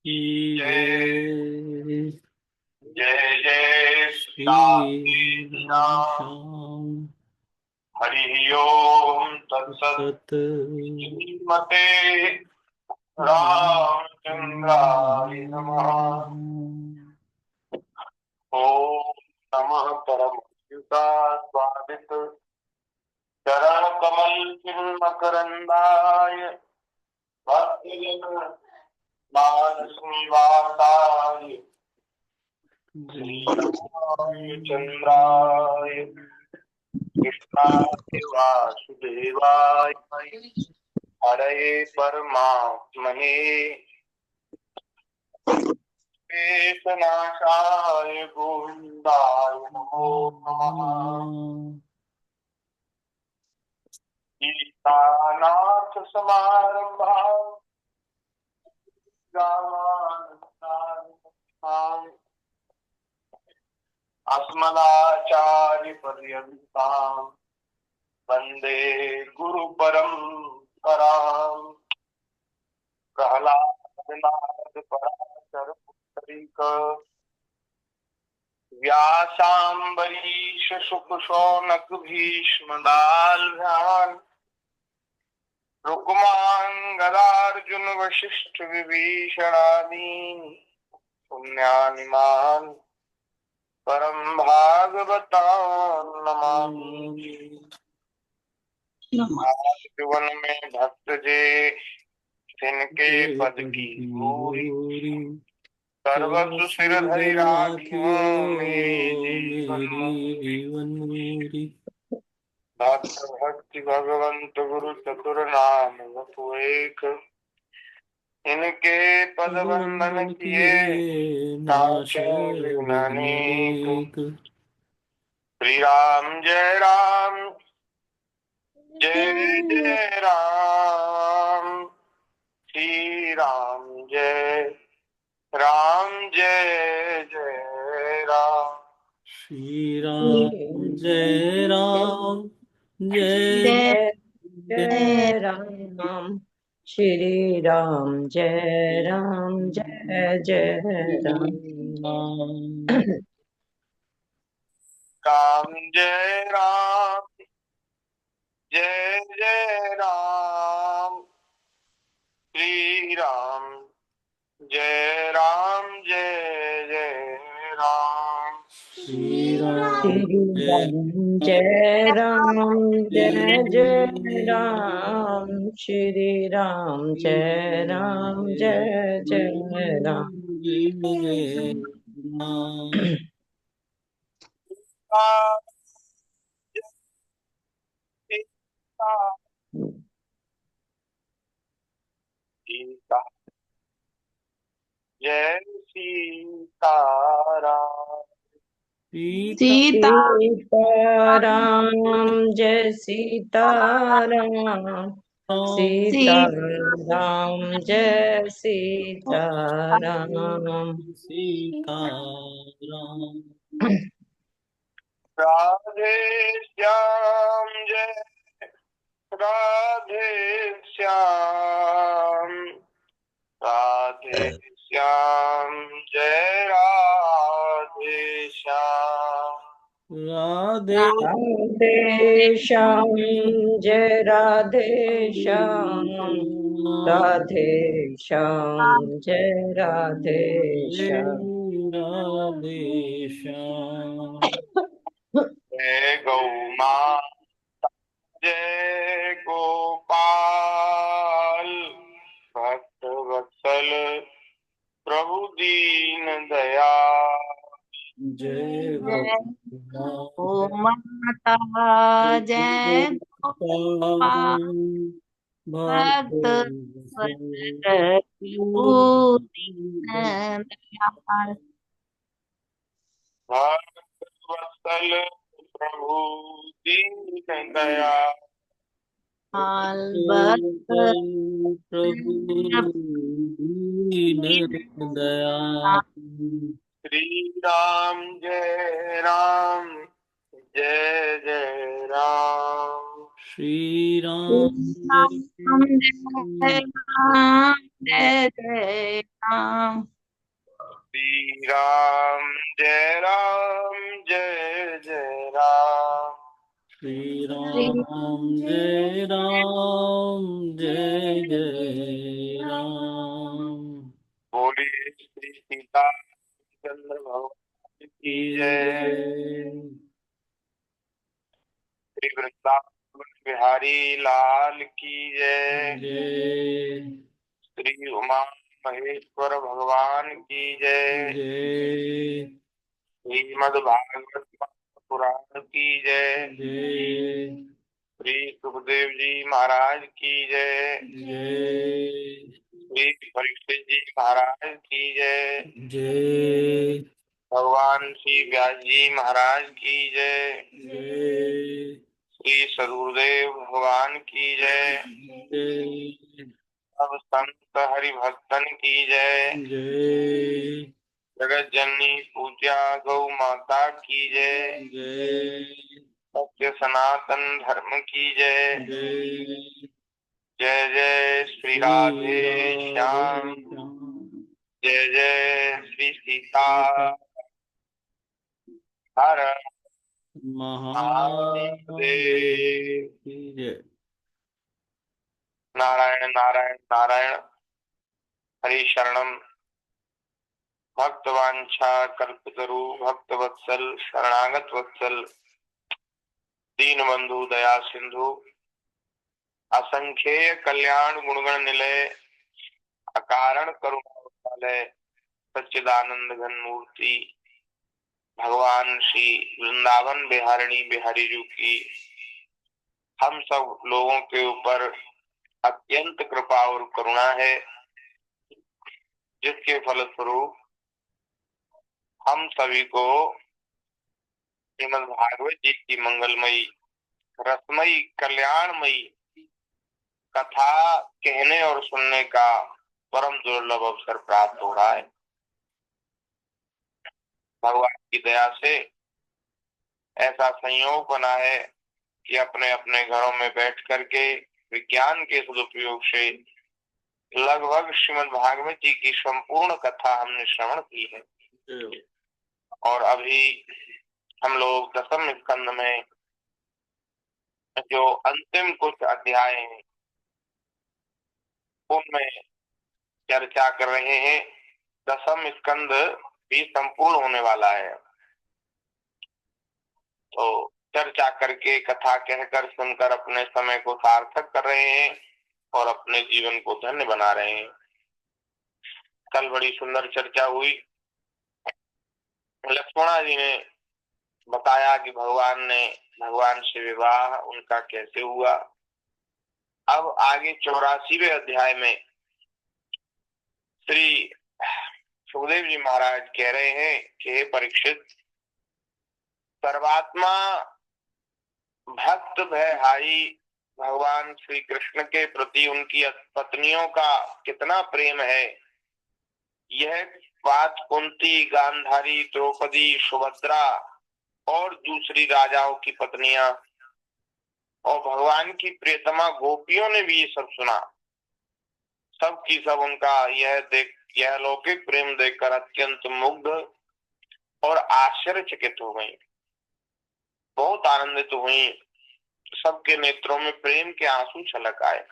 की जय। जय जय श्री राम श्याम। श्याम हरि ओम तत्सत। सत। श्रीमते रामचंद्राय नमः। ओम नमः परमयुगास्वादित चरण कमल चिन्ह करंदाय भक्तजन मानस निवासाय श्रीराय चंद्राय कृष्णाय वासुदेवाय हरे परमात्मने नाशाय गोविंदाय नमो नमः। गीतानाथ समारंभां रामानुजाचार्य अस्मदाचार्य पर्यन्तां वंदे गुरु परंपरां। प्रहलाद नारद पराशर पुत्रिक व्यासाम्बरीश शुक शौनक भीष्म दाल्भ्यान् रुक्मान् गदार्जुन वशिष्ठ विभीषणादीन् पुण्यानिमान् परम भागवतान् नमामि। जीवन में भक्त जे तिनके पद की पूरी सर्वस्व सिर धरि राखियो मेरी जीवन मेरी। भक्त भक्ति भगवंत गुरु चतुर नाम वसु एक। इनके पद वंदन बंधन किए किए नाश नाशे विघ्न अनेक। विघ्नेक। श्री राम जय राम जय जय राम। श्री राम जय जय राम। श्री राम जय राम जय जय जय जय राम। श्री राम जय राम जय जय राम। राम। राम जय राम जय जय राम। श्री राम जय जय राम। श्री राम श्री जय राम जय राम जय जय जय राम। श्री राम जय राम जय जय राम। सीता जय सीताराम। सीता सीताराम जय सीताराम। सीताराम जय सीताराम। सीताराम। राधे श्याम जय राधे श्याम। राधे श्याम जय राधे श्याम। राधे राधे श्याम जय राधे श्याम। राधे श्याम जय राधे श्याम। राधे श्याम। जय गौ माँ जय गोपाल। भक्त वत्सल प्रभु दीन दयाल। जय गो माता जय गोपाल भक्त वत्सल दीन दयाल। भक्त वत्सल प्रभु दीन दयाल। भक्त प्रभु दीन दयाल। श्री राम जय जय राम। श्री राम राम जय राम जय जय राम। श्री राम जय राम जय जय राम। श्री राम जय राम जय जय राम। बोलिए श्री सीता चंद्र भगवान की जय। श्री वृंदावन बिहारी लाल की जय। जय श्री उमा महेश्वर भगवान की जय। जय श्रीमद् भागवत पुराण की जय। जय श्री सुखदेव जी महाराज की जय। जय श्री परीक्षित जी महाराज की जय। जय भगवान श्री व्यास जी महाराज की जय। जय श्री सदगुरुदेव भगवान की जय। जय सब संत हरि भक्तन की जय। जय जगत जननी पूज्या गौ माता की जय। जय सत्य सनातन धर्म की जय। जय जय जय श्री राधे श्याम। जय जय श्री सीता हर महादेव महादेव। की जय। नारायण नारायण नारायण। हरि शरणम। भक्तवांछा कल्पतरु भक्त वत्सल शरणागत वत्सल दीन बंधु दया सिंधु असंख्येय कल्याण गुणगण निलय अकारण करुणालय सच्चिदानंद घन मूर्ति भगवान श्री वृंदावन बिहारिणी बिहारी जी की हम सब लोगों के ऊपर अत्यंत कृपा और करुणा है, जिसके फलस्वरूप हम सभी को श्रीमद् भागवत जी की मंगलमयी रसमयी कल्याणमयी कथा कहने और सुनने का परम दुर्लभ अवसर प्राप्त हो रहा है। भगवान की दया से ऐसा संयोग बना है कि अपने अपने घरों में बैठ करके विज्ञान के सदुपयोग से लगभग श्रीमद् भागवत जी की संपूर्ण कथा हमने श्रवण की है। और अभी हम लोग दसम स्कंद में जो अंतिम कुछ अध्याय हैं उनमें चर्चा कर रहे हैं। दसम स्कंद भी संपूर्ण होने वाला है, तो चर्चा करके कथा कहकर सुनकर अपने समय को सार्थक कर रहे हैं और अपने जीवन को धन्य बना रहे हैं। कल बड़ी सुंदर चर्चा हुई। लक्ष्मणा जी ने बताया कि भगवान से विवाह उनका कैसे हुआ। अब आगे 84वें अध्याय में श्री सुखदेव जी महाराज कह रहे हैं कि हे परीक्षित, सर्वात्मा भक्त भयहारी भगवान श्री कृष्ण के प्रति उनकी पत्नियों का कितना प्रेम है, यह बात कुंती, गांधारी, द्रौपदी, सुभद्रा और दूसरी राजाओं की पत्नियां और भगवान की प्रियतमा गोपियों ने भी ये सब सुना। सब की सब उनका यह लौकिक प्रेम देखकर अत्यंत मुग्ध और आश्चर्यचकित हो गई, बहुत आनंदित हुई। सबके नेत्रों में प्रेम के आंसू छलक आए।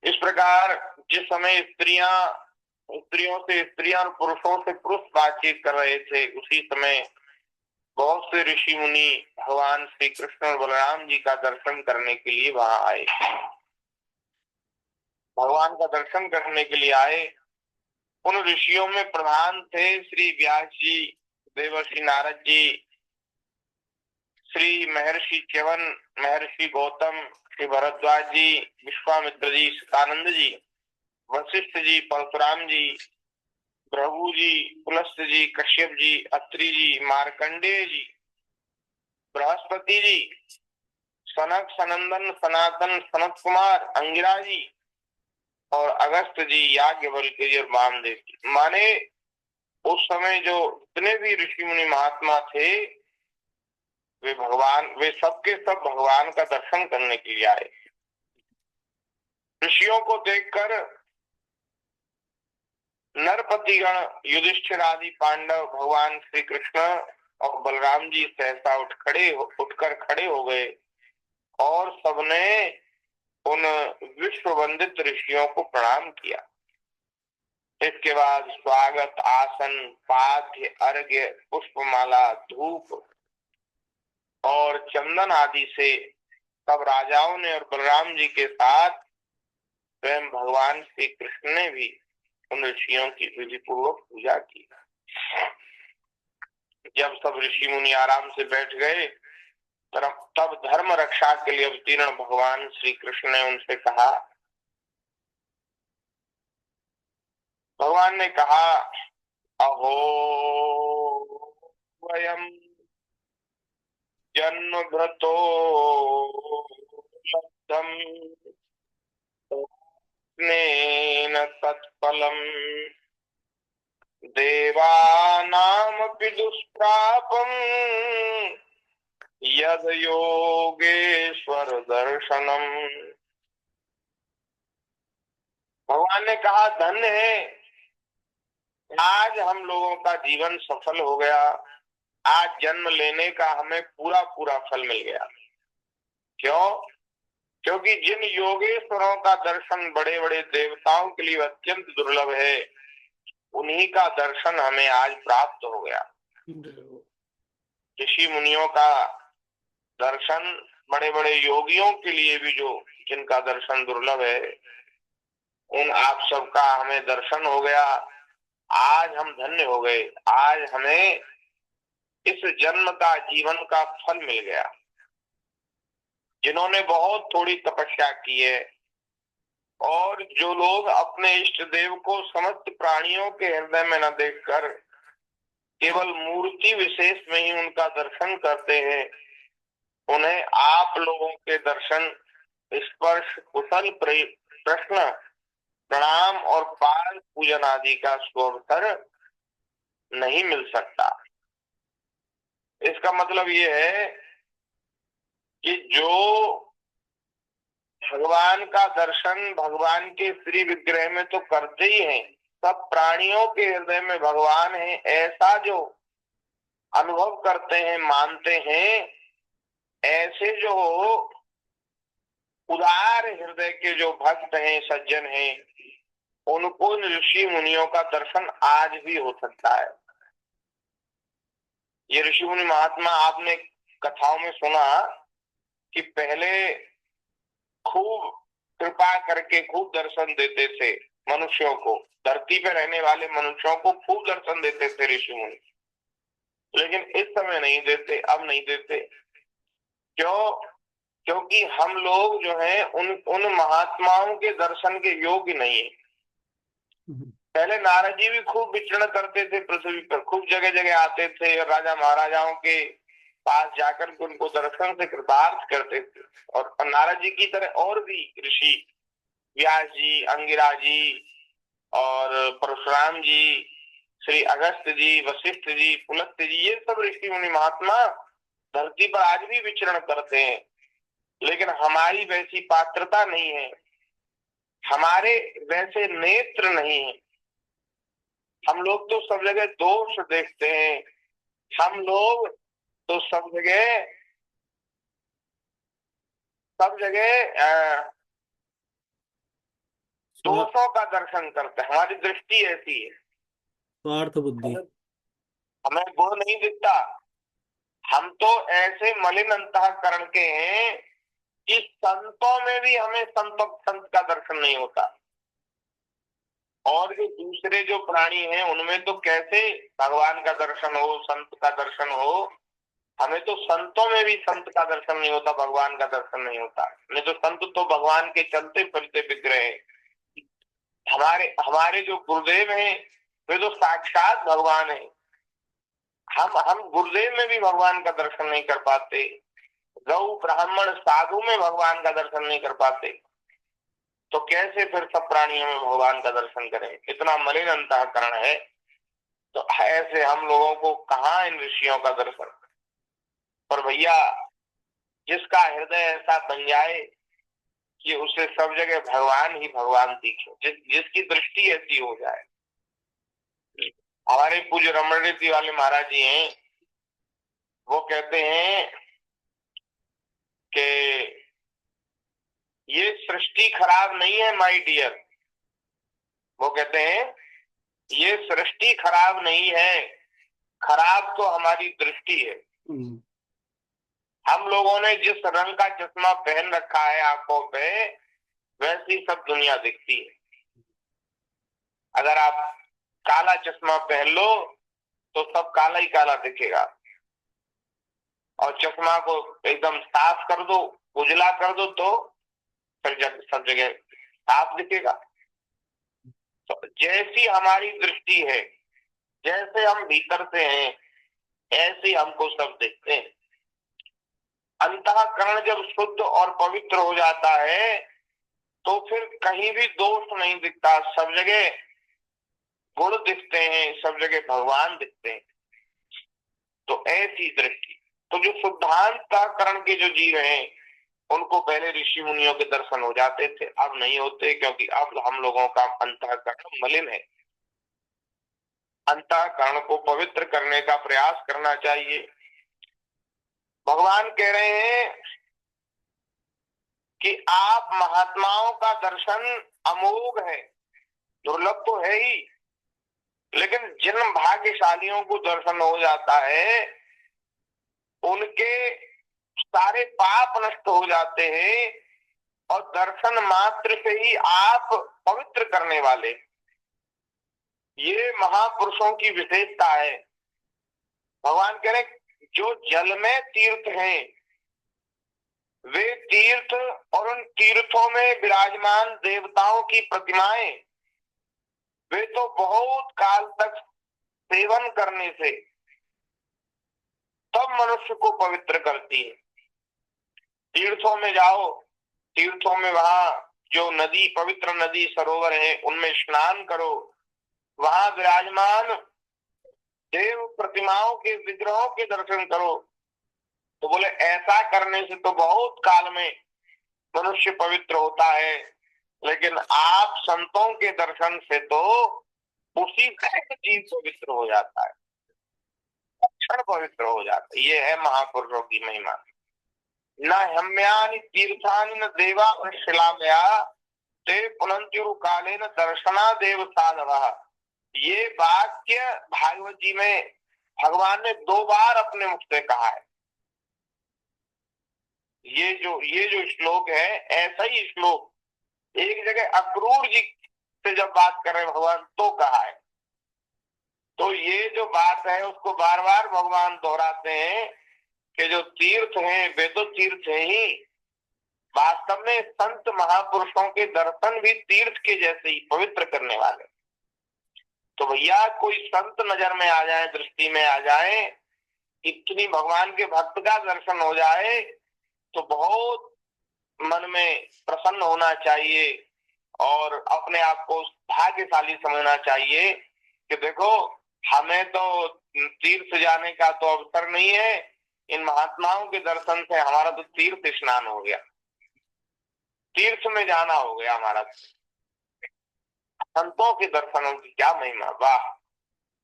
इस प्रकार जिस समय स्त्रियों से स्त्रियां और पुरुषों से पुरुष बातचीत कर रहे थे, उसी समय बहुत से ऋषि मुनि भगवान श्री कृष्ण और बलराम जी का दर्शन करने के लिए वहां आए। भगवान का दर्शन करने के लिए आए। उन ऋषियों में प्रधान थे श्री व्यास जी, देवर्षि नारद जी, श्री महर्षि च्यवन, महर्षि गौतम, श्री भरद्वाज जी, विश्वामित्र जी, सतानंद जी, वशिष्ठ जी, परशुराम जी, भृगु जी, पुलस्त जी, कश्यप जी, अत्रि जी, मार्कंडेय जी, बृहस्पति जी, सनक, सनंदन, सनातन, सनत कुमार, अंगिरा जी और अगस्त जी, याज्ञवल्क्य जी और वामदेव जी। माने उस समय जो जितने भी ऋषि मुनि महात्मा थे वे सबके सब भगवान का दर्शन करने के लिए आए। ऋषियों को देखकर नरपतिगण युधिष्ठिर आदि पांडव भगवान श्री कृष्ण और बलराम जी सहसा उठकर खड़े हो गए और सबने उन विश्व वंदित ऋषियों को प्रणाम किया। इसके बाद स्वागत आसन पाद्य अर्घ्य पुष्पमाला धूप और चंदन आदि से सब राजाओं ने और बलराम जी के साथ स्वयं भगवान श्री कृष्ण ने भी उन ऋषियों की विधि पूर्वक पूजा की। जब सब ऋषि मुनि आराम से बैठ गए तब धर्म रक्षा के लिए अवतीर्ण भगवान श्री कृष्ण ने उनसे कहा, भगवान ने कहा, अहो वयम जन्म भ्रतो लब्धम तत्फलम देवानामपि दुष्प्रापम यद योगेश्वर दर्शनम। भगवान ने कहा, धन्य है, आज हम लोगों का जीवन सफल हो गया। आज जन्म लेने का हमें पूरा पूरा फल मिल गया। क्यों? क्योंकि जिन योगेश्वरों का दर्शन बड़े बड़े देवताओं के लिए अत्यंत दुर्लभ है, उन्हीं का दर्शन हमें आज प्राप्त हो गया। ऋषि मुनियों का दर्शन बड़े बड़े योगियों के लिए भी जो जिनका दर्शन दुर्लभ है, उन आप सबका हमें दर्शन हो गया। आज हम धन्य हो गए। आज हमें इस जन्म का जीवन का फल मिल गया। जिन्होंने बहुत थोड़ी तपस्या की है और जो लोग अपने इष्ट देव को समस्त प्राणियों के हृदय में न देखकर केवल मूर्ति विशेष में ही उनका दर्शन करते हैं, उन्हें आप लोगों के दर्शन, स्पर्श, कुशल प्रश्न, प्रणाम और पाद पूजन आदि का सुअवसर नहीं मिल सकता। इसका मतलब ये है कि जो भगवान का दर्शन भगवान के श्री विग्रह में तो करते ही हैं, सब प्राणियों के हृदय में भगवान है, ऐसा जो अनुभव करते हैं, मानते हैं, ऐसे जो उदार हृदय के जो भक्त हैं, सज्जन हैं, उनको ऋषि मुनियों का दर्शन आज भी हो सकता है। ये ऋषि मुनि महात्मा आपने कथाओं में सुना कि पहले खूब कृपा करके खूब दर्शन देते थे मनुष्यों को, धरती पर रहने वाले मनुष्यों को खूब दर्शन देते थे ऋषि मुनि, लेकिन इस समय नहीं देते। अब नहीं देते। क्यों? क्योंकि हम लोग जो हैं उन महात्माओं के दर्शन के योग्य नहीं है। पहले नारद जी भी खूब विचरण करते थे पृथ्वी पर, खूब जगह जगह आते थे और राजा महाराजाओं के पास जाकर के उनको दर्शन से कृतार्थ करते थे। और नारद जी की तरह और भी ऋषि, व्यास जी, अंगिरा जी और परशुराम जी, श्री अगस्त जी, वशिष्ठ जी, पुलस्त्य जी, ये सब ऋषि मुनि महात्मा धरती पर आज भी विचरण करते हैं, लेकिन हमारी वैसी पात्रता नहीं है, हमारे वैसे नेत्र नहीं है। हम लोग तो सब जगह दोष देखते हैं, हम लोग तो सब जगह दोषों का दर्शन करते हैं। हमारी दृष्टि ऐसी है, स्वार्थ बुद्धि। हमें गुण नहीं दिखता। हम तो ऐसे मलिन अंतःकरण के हैं कि संतों में भी हमें संत का दर्शन नहीं होता। और जो दूसरे जो प्राणी हैं उनमें तो कैसे भगवान का दर्शन हो, संत का दर्शन हो। हमें तो संतों में भी संत का दर्शन नहीं होता, भगवान का दर्शन नहीं होता। नहीं तो संत तो भगवान के चलते फिरते विग्रह हैं। हमारे जो गुरुदेव हैं वे तो साक्षात भगवान है। हम गुरुदेव में भी भगवान का दर्शन नहीं कर पाते, गौ ब्राह्मण साधु में भगवान का दर्शन नहीं कर पाते, तो कैसे फिर सब प्राणियों में भगवान का दर्शन करें? इतना मलिन अंतःकरण है। तो ऐसे हम लोगों को कहाँ इन ऋषियों का दर्शन? पर भैया, जिसका हृदय ऐसा बन जाए, कि उसे सब जगह भगवान ही भगवान दिखे, जिसकी दृष्टि ऐसी हो जाए। हमारे पूज्य रमण रीति वाले महाराज जी हैं, वो कहते हैं कि ये सृष्टि खराब नहीं है माय डियर। वो कहते हैं ये सृष्टि खराब नहीं है, खराब तो हमारी दृष्टि है। हम लोगों ने जिस रंग का चश्मा पहन रखा है आंखों पे, वैसी सब दुनिया दिखती है। अगर आप काला चश्मा पहन लो तो सब काला ही काला दिखेगा, और चश्मा को एकदम साफ कर दो, उजला कर दो, तो सब जगह साफ दिखेगा। तो जैसी हमारी दृष्टि है, जैसे हम भीतर से हैं, ऐसे हमको सब दिखते हैं। अंतःकरण जब शुद्ध और पवित्र हो जाता है तो फिर कहीं भी दोष नहीं दिखता, सब जगह गुण दिखते हैं, सब जगह भगवान दिखते हैं। तो ऐसी दृष्टि, तो जो शुद्धांतःकरण के जो जीव हैं, उनको पहले ऋषि मुनियों के दर्शन हो जाते थे, अब नहीं होते, क्योंकि अब हम लोगों का अंतःकरण मलिन है। अंतःकरण को पवित्र करने का प्रयास करना चाहिए। भगवान कह रहे हैं कि आप महात्माओं का दर्शन अमोघ है, दुर्लभ तो है ही, लेकिन जिन भाग्यशालियों को दर्शन हो जाता है उनके सारे पाप नष्ट हो जाते हैं, और दर्शन मात्र से ही आप पवित्र करने वाले, ये महापुरुषों की विशेषता है। भगवान कह रहे जो जल में तीर्थ हैं, वे तीर्थ और उन तीर्थों में विराजमान देवताओं की प्रतिमाएं, वे तो बहुत काल तक सेवन करने से तब मनुष्य को पवित्र करती है। तीर्थों में जाओ, तीर्थों में वहां जो नदी, पवित्र नदी सरोवर है, उनमें स्नान करो, वहां विराजमान देव प्रतिमाओं के विग्रहों के दर्शन करो। तो बोले ऐसा करने से तो बहुत काल में मनुष्य पवित्र होता है, लेकिन आप संतों के दर्शन से तो उसी जीव पवित्र हो जाता है, क्षण पवित्र हो जाता है। ये है महापुरुषों की महिमा। न हम्यानि तीर्थानि न देवा शिलामया ते पुनंत्युरु काले न दर्शना देव साधवा। ये वाक्य भागवत जी में भगवान ने 2 बार अपने मुख से कहा है। ये जो श्लोक है, ऐसा ही श्लोक एक जगह अक्रूर जी से जब बात कर रहे भगवान तो कहा है। तो ये जो बात है उसको बार बार भगवान दोहराते हैं कि जो तीर्थ हैं वे तो तीर्थ हैं ही, वास्तव में संत महापुरुषों के दर्शन भी तीर्थ के जैसे ही पवित्र करने वाले। तो भैया कोई संत नजर में आ जाए, दृष्टि में आ जाए, इतनी भगवान के भक्त का दर्शन हो जाए तो बहुत मन में प्रसन्न होना चाहिए और अपने आप को भाग्यशाली समझना चाहिए कि देखो हमें तो तीर्थ जाने का तो अवसर नहीं है, इन महात्माओं के दर्शन से हमारा तो तीर्थ स्नान हो गया, तीर्थ में जाना हो गया हमारा। संतों के दर्शनों की क्या महिमा, वाह।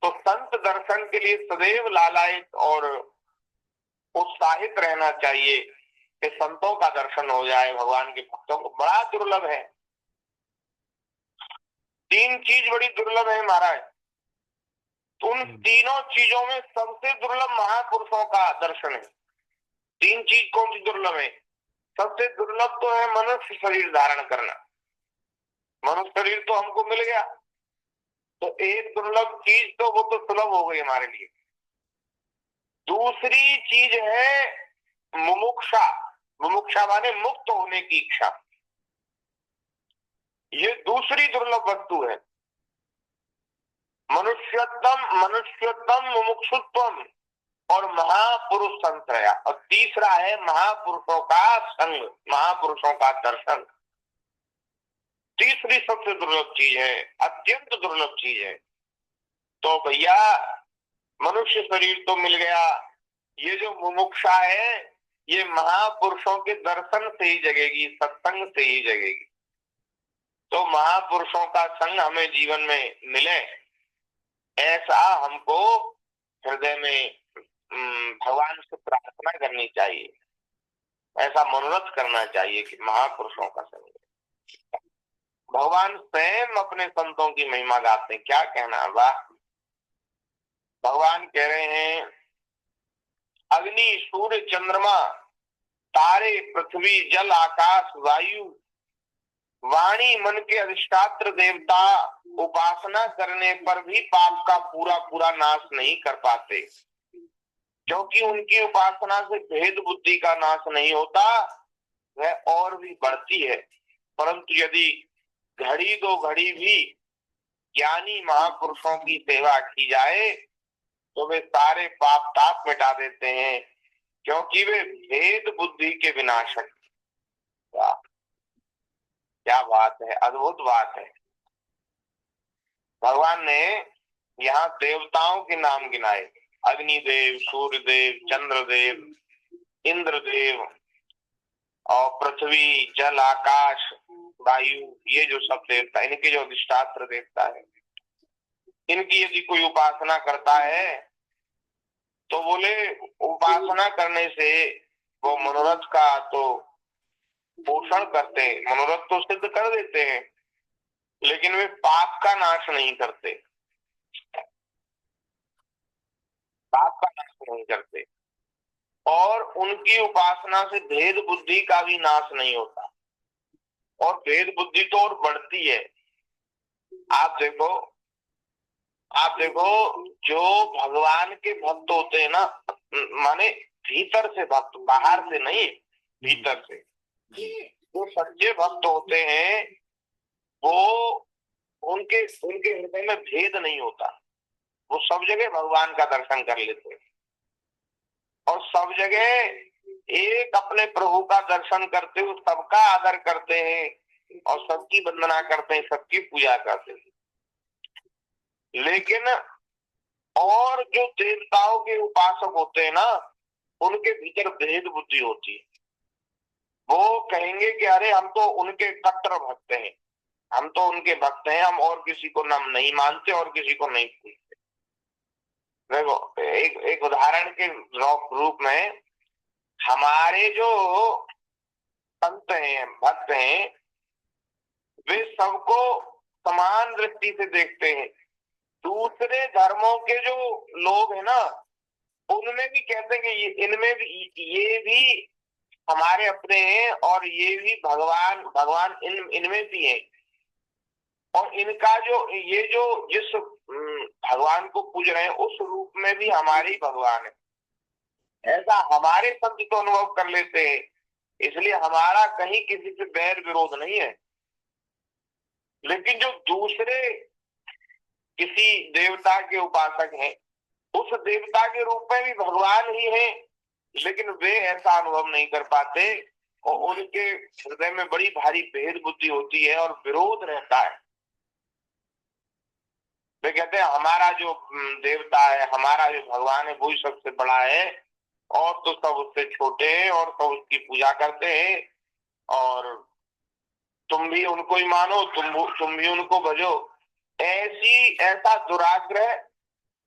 तो संत दर्शन के लिए सदैव लालायित और उत्साहित रहना चाहिए कि संतों का दर्शन हो जाए। भगवान के भक्तों को बड़ा दुर्लभ है। 3 चीज बड़ी दुर्लभ है महाराज। तो उन तीनों चीजों में सबसे दुर्लभ महापुरुषों का दर्शन है। 3 चीज कौन सी दुर्लभ है? सबसे दुर्लभ तो है मनुष्य शरीर धारण करना। मनुष्य शरीर तो हमको मिल गया, तो एक दुर्लभ चीज तो वो तो सुलभ हो गई हमारे लिए। दूसरी चीज है मुमुक्षा। मुमुक्षा माने मुक्त होने की इच्छा। ये दूसरी दुर्लभ वस्तु है। मनुष्योत्तम मुमुक्षुत्वम और महापुरुष संश्रया। और तीसरा है महापुरुषों का संग, महापुरुषों का दर्शन। तीसरी सबसे दुर्लभ चीज है, अत्यंत दुर्लभ चीज है। तो भैया मनुष्य शरीर तो मिल गया, ये जो मुमुक्षा है ये महापुरुषों के दर्शन से ही जगेगी, सत्संग से ही जगेगी। तो महापुरुषों का संग हमें जीवन में मिले, ऐसा हमको हृदय में भगवान से प्रार्थना करनी चाहिए, ऐसा मनोरथ करना चाहिए कि महापुरुषों का संग। भगवान स्वयं अपने संतों की महिमा गाते हैं, क्या कहना। वाह, भगवान कह रहे हैं अग्नि सूर्य चंद्रमा तारे पृथ्वी जल आकाश वायु वाणी मन के अधिष्ठात्र देवता उपासना करने पर भी पाप का पूरा पूरा नाश नहीं कर पाते, क्योंकि उनकी उपासना से भेद बुद्धि का नाश नहीं होता, वह और भी बढ़ती है। परंतु यदि घड़ी दो घड़ी भी ज्ञानी महापुरुषों की सेवा की जाए तो वे सारे पाप ताप मिटा देते हैं, क्योंकि वे भेद बुद्धि के विनाशक। क्या बात है, अद्भुत बात है। भगवान ने यहाँ देवताओं के नाम गिनाए, अग्निदेव, सूर्यदेव, चंद्रदेव, इंद्रदेव और पृथ्वी जल आकाश वायु, ये जो सब देवता, इनके जो अधिष्ठात्र देवता है, इनकी यदि कोई उपासना करता है तो बोले उपासना करने से वो मनोरथ का तो पोषण करते हैं, मनोरथ तो सिद्ध कर देते हैं, लेकिन वे पाप का नाश नहीं करते, पाप का नाश नहीं करते। और उनकी उपासना से भेद बुद्धि का भी नाश नहीं होता, और भेद बुद्धि तो और बढ़ती है। आप देखो जो भगवान के भक्त होते हैं ना, माने भीतर से भक्त, बाहर से नहीं, भीतर से जो सच्चे भक्त होते हैं वो उनके हृदय में भेद नहीं होता, वो सब जगह भगवान का दर्शन कर लेते हैं और सब जगह एक अपने प्रभु का दर्शन करते हुए सबका आदर करते हैं और सबकी वंदना करते हैं, सबकी पूजा करते हैं। लेकिन और जो देवताओं के उपासक होते हैं ना, उनके भीतर भेद बुद्धि होती है। वो कहेंगे कि अरे हम तो उनके कट्टर भक्त हैं, हम तो उनके भक्त हैं, हम और किसी को नाम नहीं मानते और किसी को नहीं पूछते। देखो एक उदाहरण के रूप में, हमारे जो संत हैं, भक्त हैं, वे सबको समान दृष्टि से देखते हैं। दूसरे धर्मों के जो लोग हैं ना, उनमें भी कहते हैं कि इनमें भी, ये भी हमारे अपने हैं और ये भी भगवान इनमें भी है, और इनका जो ये जो जिस भगवान को पूज रहे हैं उस रूप में भी हमारे ही भगवान है, ऐसा हमारे संत तो अनुभव कर लेते हैं। इसलिए हमारा कहीं किसी से बैर विरोध नहीं है। लेकिन जो दूसरे किसी देवता के उपासक हैं, उस देवता के रूप में भी भगवान ही है, लेकिन वे ऐसा अनुभव नहीं कर पाते और उनके हृदय में बड़ी भारी भेद बुद्धि होती है और विरोध रहता है। वे कहते हैं हमारा जो देवता है, हमारा जो भगवान है, वही सबसे बड़ा है और तो सब उससे छोटे हैं और सब उसकी पूजा करते हैं, और तुम भी उनको ही मानो, तुम भी उनको भजो। ऐसा दुराग्रह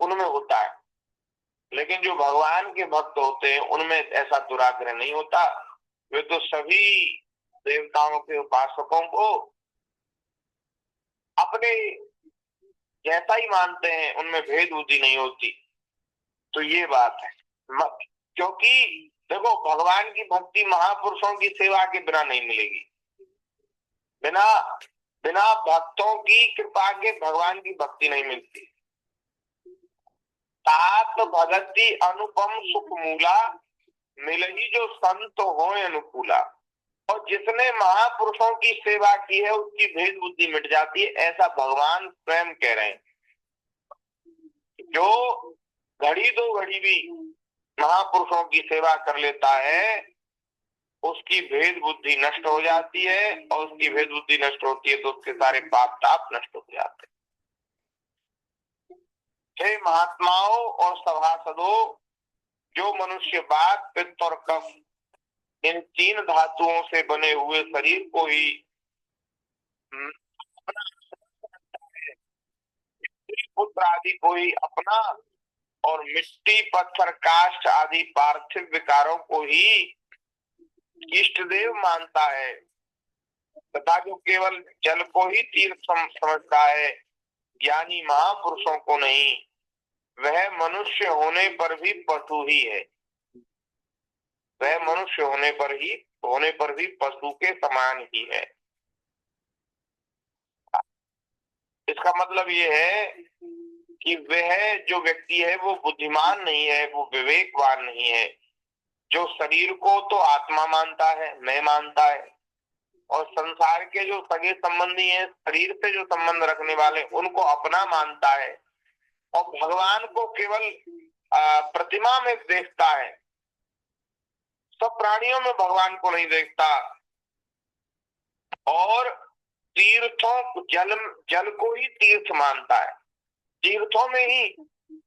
उनमें होता है। लेकिन जो भगवान के भक्त होते हैं उनमें ऐसा दुराग्रह नहीं होता। वे तो सभी देवताओं के उपासकों को अपने जैसा ही मानते हैं, उनमें भेद बुद्धि नहीं होती। तो ये बात है, क्योंकि देखो भगवान की भक्ति महापुरुषों की सेवा के बिना नहीं मिलेगी। बिना भक्तों की कृपा के भगवान की भक्ति नहीं मिलती। तात भगति अनुपम सुख मूला, मिलही जो संत हो अनुकूला। और जिसने महापुरुषों की सेवा की है उसकी भेद बुद्धि मिट जाती है, ऐसा भगवान स्वयं कह रहे हैं। जो घड़ी दो घड़ी भी महापुरुषों की सेवा कर लेता है उसकी भेद बुद्धि नष्ट हो जाती है, और उसकी भेद बुद्धि नष्ट होती है तो उसके सारे पाप ताप नष्ट हो जाते हैं। हे महात्माओं और सभासदों, जो मनुष्य बात पित्त और कफ इन 3 धातुओं से बने हुए शरीर को ही अपना, पुत्र आदि को ही अपना और मिट्टी पत्थर काष्ठ आदि पार्थिव विकारों को ही इष्ट देव मानता है तथा जो केवल जल को ही तीर्थ समझता है, ज्ञानी महापुरुषों को नहीं, वह मनुष्य होने पर भी पशु ही है। वह मनुष्य होने पर भी पशु के समान ही है। इसका मतलब ये है कि वह जो व्यक्ति है वो बुद्धिमान नहीं है, वो विवेकवान नहीं है, जो शरीर को तो आत्मा मानता है, मैं मानता है, और संसार के जो सगे संबंधी हैं, शरीर से जो संबंध रखने वाले, उनको अपना मानता है, और भगवान को केवल प्रतिमा में देखता है। सब प्राणियों में भगवान को नहीं देखता। और तीर्थों जल को ही तीर्थ मानता है, तीर्थों में ही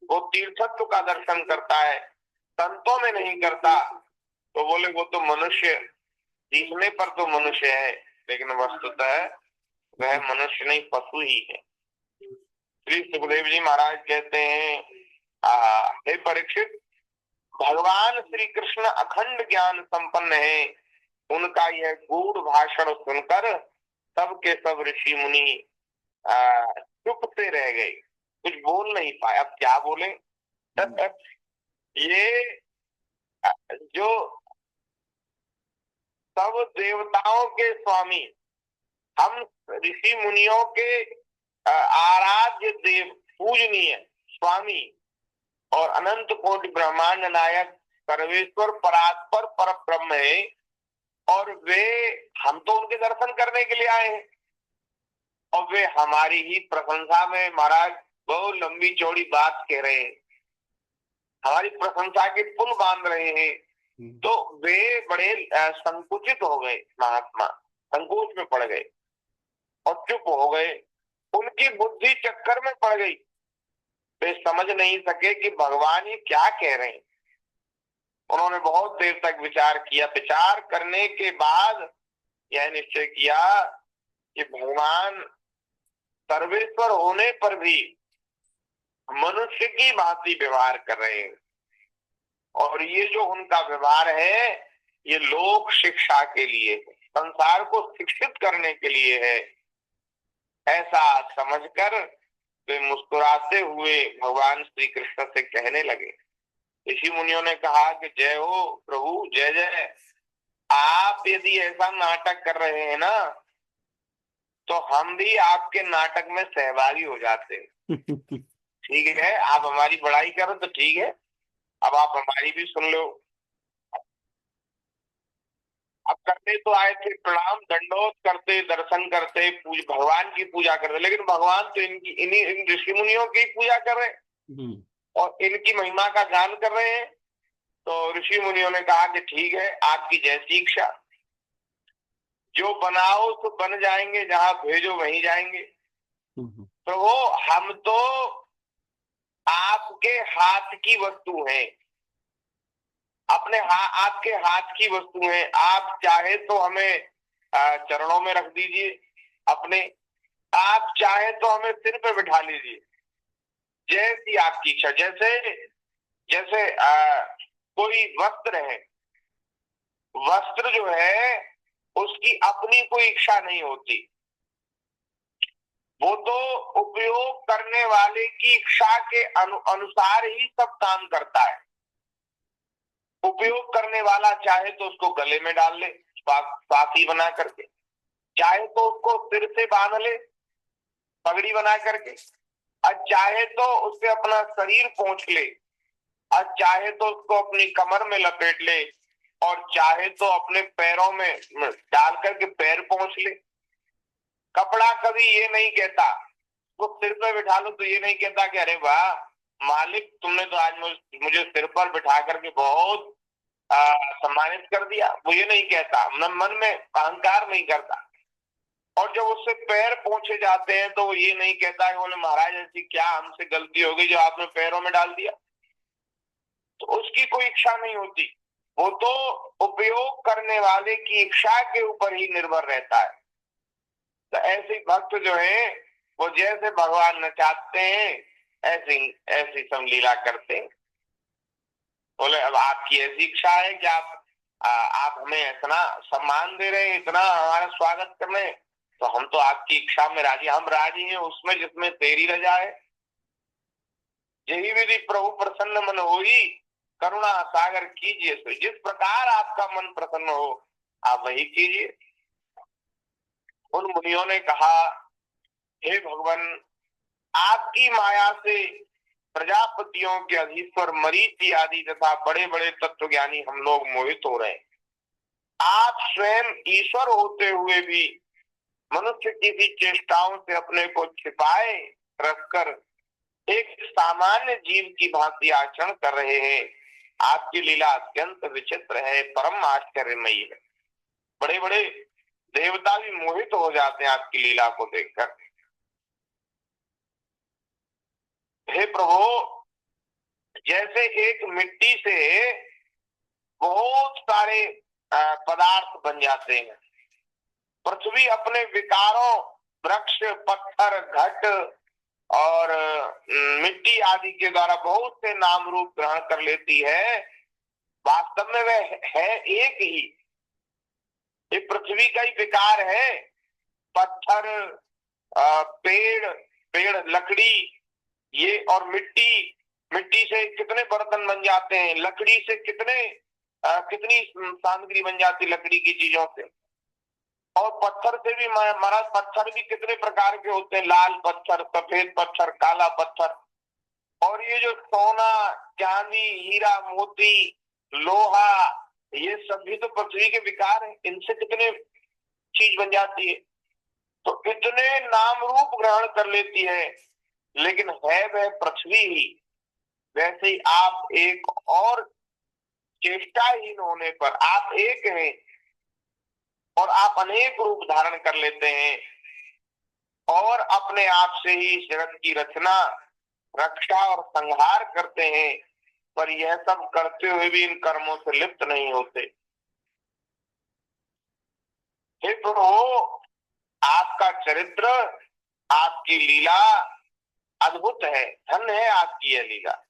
वो तीर्थत्व का दर्शन करता है, संतों में नहीं करता। तो बोले वो तो मनुष्य, दिखने पर तो मनुष्य है, लेकिन वस्तुतः वह मनुष्य नहीं, पशु ही है। श्री सुखदेव जी महाराज कहते हैं, हे परीक्षित, भगवान श्री कृष्ण अखंड ज्ञान संपन्न है। उनका यह गूढ़ भाषण सुनकर सब के सब ऋषि मुनि चुप से रह गए, कुछ बोल नहीं पाए। अब क्या बोले? ये जो सब देवताओं के स्वामी, हम ऋषि मुनियों के आराध्य देव, पूजनीय स्वामी और अनंत कोटि ब्रह्मांड नायक सर्वेश्वर परात्पर पर ब्रह्म है, और वे, हम तो उनके दर्शन करने के लिए आए हैं, और वे हमारी ही प्रशंसा में महाराज बहुत लंबी चौड़ी बात कह रहे हैं, हमारी प्रशंसा के पुल बांध रहे हैं। तो वे बड़े संकुचित हो गए, महात्मा संकोच में पड़ गए और चुप हो गए। उनकी बुद्धि चक्कर में पड़ गई, वे समझ नहीं सके कि भगवान ये क्या कह रहे हैं। उन्होंने बहुत देर तक विचार किया, विचार करने के बाद यह निश्चय किया कि भगवान सर्वेश्वर होने पर भी मनुष्य की भांति व्यवहार कर रहे हैं, और ये जो उनका व्यवहार है ये लोक शिक्षा के लिए है, संसार को शिक्षित करने के लिए है। ऐसा समझकर वे मुस्कुराते हुए भगवान श्री कृष्ण से कहने लगे। ऋषि मुनियों ने कहा कि जय हो प्रभु, जय जय। आप यदि ऐसा नाटक कर रहे हैं ना, तो हम भी आपके नाटक में सहभागी हो जाते हैं। ठीक है, आप हमारी बड़ाई करो तो ठीक है, अब आप हमारी भी सुन लो। अब करते तो आए थे प्रणाम दंडोत करते, दर्शन करते, भगवान की पूजा करते, लेकिन भगवान तो इन ऋषि मुनियों की पूजा कर रहे हैं और इनकी महिमा का गान कर रहे हैं। तो ऋषि मुनियों ने कहा कि ठीक है, आपकी जैसी इच्छा, जो बनाओ तो बन जाएंगे, जहां भेजो वहीं जाएंगे। तो वो हम तो आपके हाथ की वस्तु हैं, अपने आपके हाथ की वस्तु हैं। आप चाहे तो हमें चरणों में रख दीजिए अपने, आप चाहे तो हमें सिर पे बिठा लीजिए, जैसी आपकी इच्छा। जैसे कोई वस्त्र है, वस्त्र जो है उसकी अपनी कोई इच्छा नहीं होती, वो तो उपयोग करने वाले की इच्छा के अनुसार ही सब काम करता है। उपयोग करने वाला चाहे तो उसको गले में डाल ले साथी बना करके, चाहे तो उसको सिर से बांध ले पगड़ी बना करके, और चाहे तो उससे अपना शरीर पोंछ ले, और चाहे तो उसको अपनी कमर में लपेट ले, और चाहे तो अपने पैरों में डाल करके पैर पोंछ ले। कपड़ा कभी ये नहीं कहता, वो सिर पर बिठा लो तो ये नहीं कहता कि अरे वाह मालिक, तुमने तो आज मुझे सिर पर बिठा करके बहुत सम्मानित कर दिया, वो ये नहीं कहता, मन में अहंकार नहीं करता। और जब उससे पैर पोंछे जाते हैं तो वो ये नहीं कहता है बोले महाराज ऐसी क्या हमसे गलती हो गई जो आपने पैरों में डाल दिया, तो उसकी कोई इच्छा नहीं होती। वो तो उपयोग करने वाले की इच्छा के ऊपर ही निर्भर रहता है। तो ऐसे भक्त जो है वो जैसे भगवान नचाते हैं ऐसी ऐसी सब लीला करते हैं। बोले अब आपकी ऐसी इच्छा है कि आप हमें इतना सम्मान दे रहे हैं, इतना हमारा स्वागत कर रहे हैं, तो हम तो आपकी इच्छा में राजी, हम राजी हैं उसमें जिसमें तेरी रजा है। यही विधि प्रभु प्रसन्न मन होई, करुणा सागर कीजिए सो। जिस प्रकार आपका मन प्रसन्न हो आप वही कीजिए। उन मुनियों ने कहा, हे भगवान, आपकी माया से प्रजापतियों के अधीश्वर मरीचि आदि तथा बड़े बड़े तत्वज्ञानी हम लोग मोहित हो रहे हैं। आप स्वयं ईश्वर होते हुए भी मनुष्य की सी चेष्टाओं से अपने को छिपाए रखकर एक सामान्य जीव की भांति आचरण कर रहे हैं। आपकी लीला अत्यंत विचित्र है, परम आश्चर्यमयी है। बड़े बड़े देवता भी मोहित हो जाते हैं आपकी लीला को देखकर। हे प्रभु, जैसे एक मिट्टी से बहुत सारे पदार्थ बन जाते हैं, पृथ्वी अपने विकारों वृक्ष, पत्थर, घट और मिट्टी आदि के द्वारा बहुत से नाम रूप ग्रहण कर लेती है, वास्तव में वह है एक ही। ये पृथ्वी का ही विकार है। पत्थर, पेड़, लकड़ी, ये और मिट्टी से कितने बर्तन बन जाते हैं, लकड़ी से कितनी सामग्री बन जाती लकड़ी की चीजों से। और पत्थर से भी, महाराज पत्थर भी कितने प्रकार के होते हैं, लाल पत्थर, सफेद पत्थर, काला पत्थर। और ये जो सोना, चांदी, हीरा, मोती, लोहा, ये सभी तो पृथ्वी के विकार हैं। इनसे कितने चीज बन जाती है। तो इतने नाम रूप ग्रहण कर लेती है, लेकिन है वह पृथ्वी ही। वैसे ही आप एक और चेष्टाहीन होने पर आप एक हैं और आप अनेक रूप धारण कर लेते हैं और अपने आप से ही जगत की रचना, रक्षा और संहार करते हैं, पर यह सब करते हुए भी इन कर्मों से लिप्त नहीं होते। हे प्रभु, आपका चरित्र, आपकी लीला अद्भुत है, धन्य है आपकी यह लीला।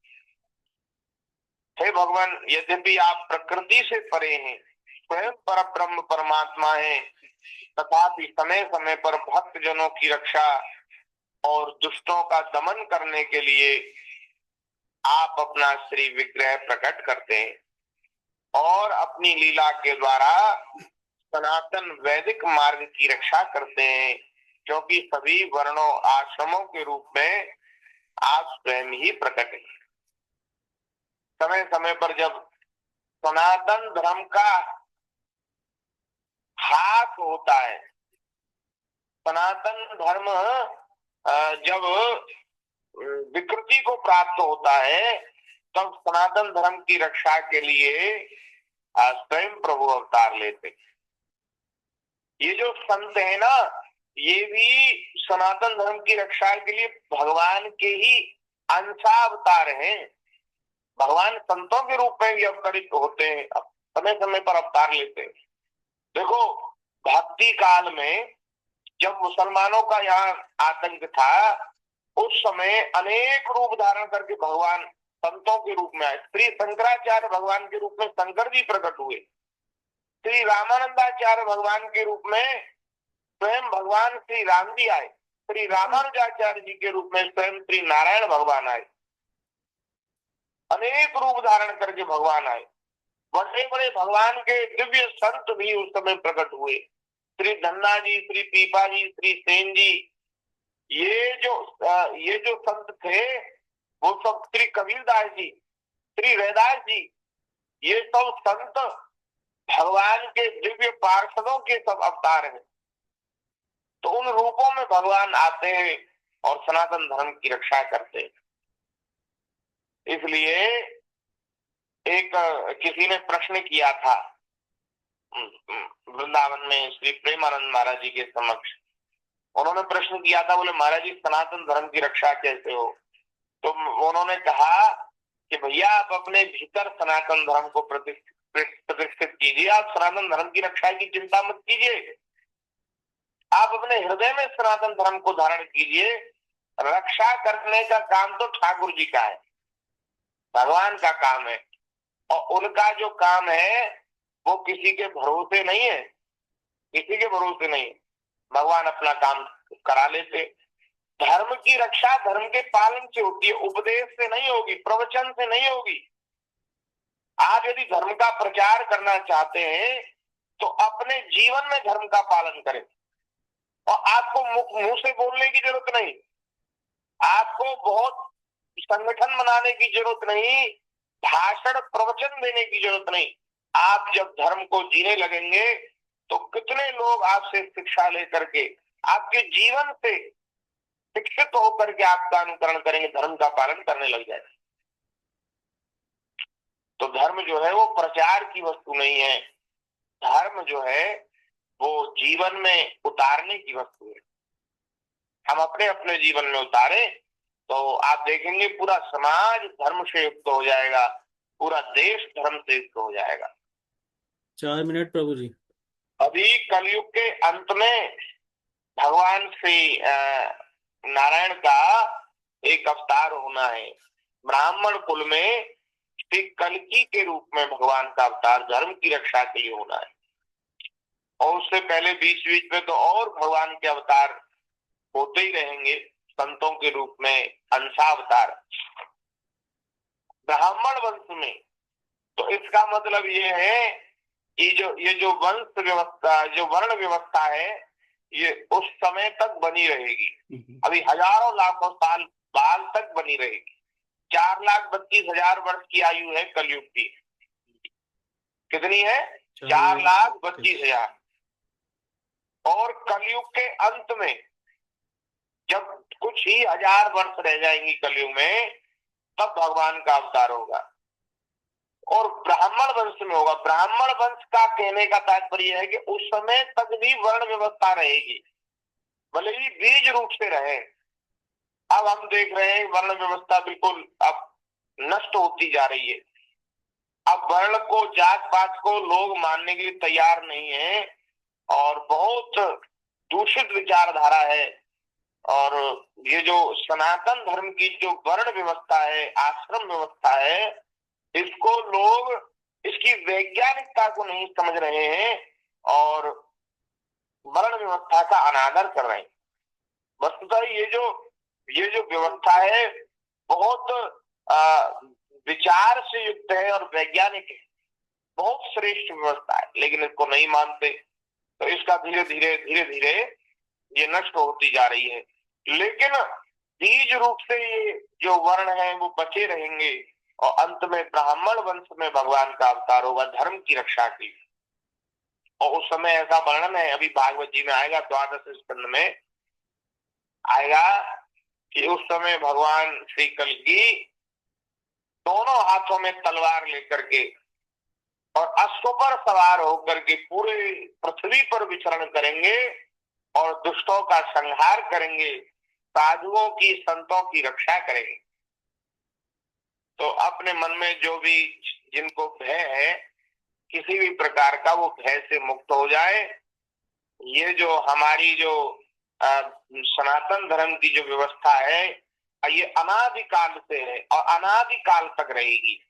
हे भगवान, यद्यपि आप प्रकृति से परे हैं, स्वयं पर ब्रह्म परमात्मा है, तथापि समय समय पर भक्त जनों की रक्षा और दुष्टों का दमन करने के लिए आप अपना श्री विग्रह प्रकट करते हैं और अपनी लीला के द्वारा सनातन वैदिक मार्ग की रक्षा करते हैं, क्योंकि सभी वर्णों आश्रमों के रूप में आप स्वयं ही प्रकट हैं। समय समय पर जब सनातन धर्म का ह्रास होता है, सनातन धर्म जब विकृति को प्राप्त होता है, तब सनातन धर्म की रक्षा के लिए स्वयं प्रभु अवतार लेते। ये जो संत है ना, ये भी सनातन धर्म की रक्षा के लिए भगवान के ही अंशावतार हैं। भगवान संतों के रूप में भी अवतरित होते हैं, समय समय पर अवतार लेते हैं। देखो, भक्ति काल में जब मुसलमानों का यहाँ आतंक था, उस समय अनेक रूप धारण करके भगवान संतों के रूप में आए। श्री शंकराचार्य भगवान के रूप में शंकर जी प्रकट हुए। श्री रामानंदाचार्य भगवान के रूप में स्वयं भगवान श्री राम जी आए। श्री रामानुजाचार्य जी के रूप में स्वयं श्री नारायण भगवान आए। अनेक रूप धारण करके भगवान आए। बड़े बड़े भगवान के दिव्य संत भी उस समय प्रकट हुए। श्री धन्ना जी, श्री पीपा जी, श्री सेन जी, ये जो संत थे, वो सब, श्री कबीरदास जी, श्री रैदास जी, ये सब संत भगवान के दिव्य पार्षदों के सब अवतार हैं। तो उन रूपों में भगवान आते हैं और सनातन धर्म की रक्षा करते हैं। इसलिए एक किसी ने प्रश्न किया था वृंदावन में श्री प्रेमानंद महाराज जी के समक्ष। उन्होंने प्रश्न किया था, बोले महाराज जी सनातन धर्म की रक्षा कैसे हो? तो उन्होंने कहा कि भैया आप अपने भीतर सनातन धर्म को प्रतिष्ठित कीजिए। आप सनातन धर्म की रक्षा की चिंता मत कीजिए, आप अपने हृदय में सनातन धर्म को धारण कीजिए। रक्षा करने का काम तो ठाकुर जी का है, भगवान का काम है, और उनका जो काम है वो किसी के भरोसे नहीं है, किसी के भरोसे नहीं। भगवान अपना काम करा लेते। धर्म की रक्षा धर्म के पालन से होती है, उपदेश से नहीं होगी, प्रवचन से नहीं होगी। आप यदि धर्म का प्रचार करना चाहते हैं तो अपने जीवन में धर्म का पालन करें, और आपको मुंह से बोलने की जरूरत नहीं, आपको बहुत संगठन बनाने की जरूरत नहीं, भाषण प्रवचन देने की जरूरत नहीं। आप जब धर्म को जीने लगेंगे तो कितने लोग आपसे शिक्षा लेकर के आपके जीवन से शिक्षित होकर के आपका अनुकरण करेंगे, धर्म का पालन करने लग जाएंगे। तो धर्म जो है वो प्रचार की वस्तु नहीं है, धर्म जो है वो जीवन में उतारने की वस्तु है। हम अपने अपने जीवन में उतारे तो आप देखेंगे पूरा समाज धर्म से युक्त हो जाएगा, पूरा देश धर्म से युक्त हो जाएगा। 4 मिनट प्रभु जी। अभी कलयुग के अंत में भगवान श्री नारायण का एक अवतार होना है। ब्राह्मण कुल में श्री कल्की के रूप में भगवान का अवतार धर्म की रक्षा के लिए होना है। और उससे पहले बीच बीच में तो और भगवान के अवतार होते ही रहेंगे, संतों के रूप में अंशावतार ब्राह्मण वंश में। तो इसका मतलब ये है कि ये जो वंश व्यवस्था, जो वर्ण व्यवस्था है, ये उस समय तक बनी रहेगी, अभी हजारों लाखों साल बाल तक बनी रहेगी। 4,32,000 वर्ष की आयु है कलयुग की। कितनी है? 4,32,000। और कलयुग के अंत में जब कुछ ही हजार वर्ष रह जाएंगी कलयुग में, तब भगवान का अवतार होगा और ब्राह्मण वंश में होगा। ब्राह्मण वंश का कहने का तात्पर्य है कि उस समय तक भी वर्ण व्यवस्था रहेगी, भले ही बीज रूप से रहे। अब हम देख रहे हैं वर्ण व्यवस्था बिल्कुल अब नष्ट होती जा रही है। अब वर्ण को, जात पात को लोग मानने के लिए तैयार नहीं है, और बहुत दूषित विचारधारा है। और ये जो सनातन धर्म की जो वर्ण व्यवस्था है, आश्रम व्यवस्था है, इसको लोग इसकी वैज्ञानिकता को नहीं समझ रहे हैं और वर्ण व्यवस्था का अनादर कर रहे हैं। वस्तुतः ये जो व्यवस्था है बहुत विचार से युक्त है और वैज्ञानिक है, बहुत श्रेष्ठ व्यवस्था है, लेकिन इसको नहीं मानते। तो इसका धीरे धीरे ये नष्ट होती जा रही है। लेकिन बीज रूप से ये जो वर्ण है वो बचे रहेंगे, और अंत में ब्राह्मण वंश में भगवान का अवतार होगा धर्म की रक्षा के लिए। और उस समय ऐसा वर्णन है, अभी भागवत जी में आएगा, 12वें स्कंद में आएगा कि उस समय भगवान श्री कल्की दोनों हाथों में तलवार लेकर के और अश्व पर सवार होकर के पूरे पृथ्वी पर विचरण करेंगे और दुष्टों का संहार करेंगे, साधुओं की, संतों की रक्षा करेंगे। तो अपने मन में जो भी जिनको भय है किसी भी प्रकार का, वो भय से मुक्त हो जाए। ये जो हमारी जो सनातन धर्म की जो व्यवस्था है, ये अनादिकाल से है और अनादिकाल तक रहेगी।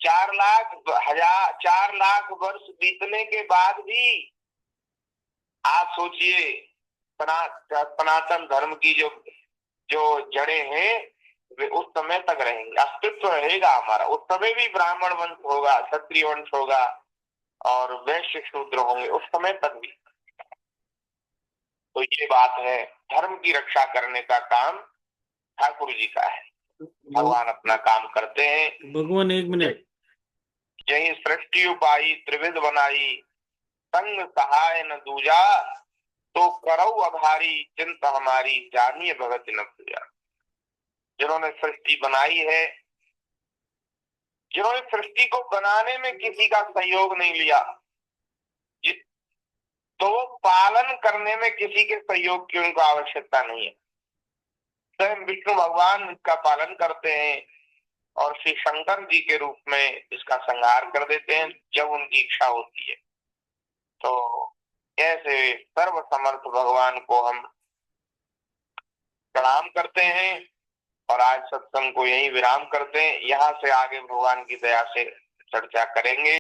4 लाख वर्ष बीतने के बाद भी आप सोचिए सनातन धर्म की जो जड़ें हैं वे उस समय तक रहेंगे, अस्तित्व रहेगा हमारा। उस समय भी ब्राह्मण वंश होगा, क्षत्रिय वंश होगा और वैश्य शूद्र होंगे उस समय तक भी। तो ये बात है, धर्म की रक्षा करने का काम ठाकुर जी का है, भगवान अपना काम करते हैं। भगवान 1 मिनट। यही सृष्टि उपाई त्रिविध बनाई, संग सहाय न दूजा, तो करऊ अभारी चिंत हमारी, जानिए भगत न पूजा। जिन्होंने सृष्टि बनाई है, जिन्होंने सृष्टि को बनाने में किसी का सहयोग नहीं लिया, तो वो पालन करने में किसी के सहयोग की उनको आवश्यकता नहीं है। स्वयं विष्णु भगवान इसका पालन करते हैं, और श्री शंकर जी के रूप में इसका संहार कर देते हैं जब उनकी इच्छा होती है। तो ऐसे सर्व समर्थ भगवान को हम प्रणाम करते हैं और आज सत्संग को यहीं विराम करते हैं। यहाँ से आगे भगवान की दया से चर्चा करेंगे।